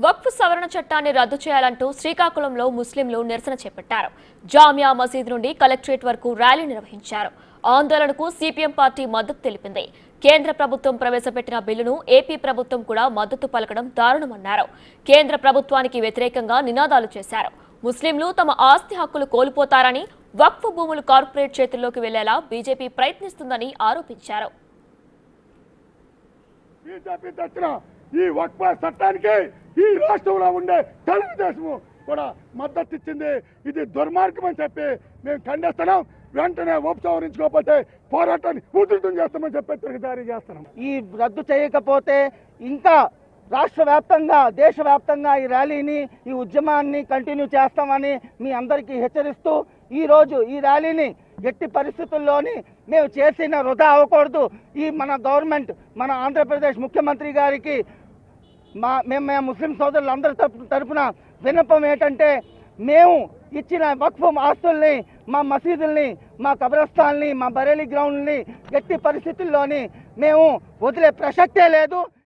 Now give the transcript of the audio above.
వక్ఫ్ సవరణ చట్టాన్ని రద్దు చేయాలంటూ శ్రీకాకుళంలో ముస్లింలు నిరసన చేపట్టారు. జామియా మసీద్ నుండి కలెక్టరేట్ వరకు ర్యాలీ నిర్వహించారు. ఆందోళనకు సిపిఎం పార్టీ మద్దతు తెలిపింది. కేంద్ర ప్రభుత్వం ప్రవేశపెట్టిన బిల్లును ఏపీ ప్రభుత్వం కూడా మద్దతు పలకడం దారుణమన్నారు. కేంద్ర ప్రభుత్వానికి వ్యతిరేకంగా నినాదాలు చేశారు. ముస్లింలు తమ ఆస్తి హక్కులు కోల్పోతారని, వక్ఫ్ భూములు కార్పొరేట్ చేతుల్లోకి వెళ్లేలా బీజేపీ ప్రయత్నిస్తుందని ఆరోపించారు. బీజేపీ తెచ్చిన ఈ వక్ఫ్ చట్టానికి ఈ రాష్ట్రంలో ఉండే తెలుగుదేశం కూడా మద్దతు ఇచ్చింది. ఇది దుర్మార్గం అని చెప్పి మేము ఖండిస్తున్నాం. వెంటనే ఉపసంహరించుకోకపోతే పోరాటాన్ని ఉధృతం చేస్తామని చెప్పి జారీ చేస్తున్నాం. ఈ రద్దు చేయకపోతే ఇంకా రాష్ట్ర వ్యాప్తంగా దేశవ్యాప్తంగా ఈ ర్యాలీని ఈ ఉద్యమాన్ని కంటిన్యూ చేస్తామని మీ అందరికీ హెచ్చరిస్తూ ఈరోజు ఈ ర్యాలీని ఎట్టి పరిస్థితుల్లోని మేము చేసిన వృధా అవ్వకూడదు. ఈ మన గవర్నమెంట్ మన ఆంధ్రప్రదేశ్ ముఖ్యమంత్రి గారికి మేము ముస్లిం సోదరులందరి తరఫున విన్నపం ఏంటంటే, మేము ఇచ్చిన వక్ఫ్ ఆస్తుల్ని, మా మసీదుల్ని, మా కబ్రస్థాన్ని, మా బరేలీ గ్రౌండ్ని ఎట్టి పరిస్థితుల్లోని మేము వదిలే ప్రసక్తే లేదు.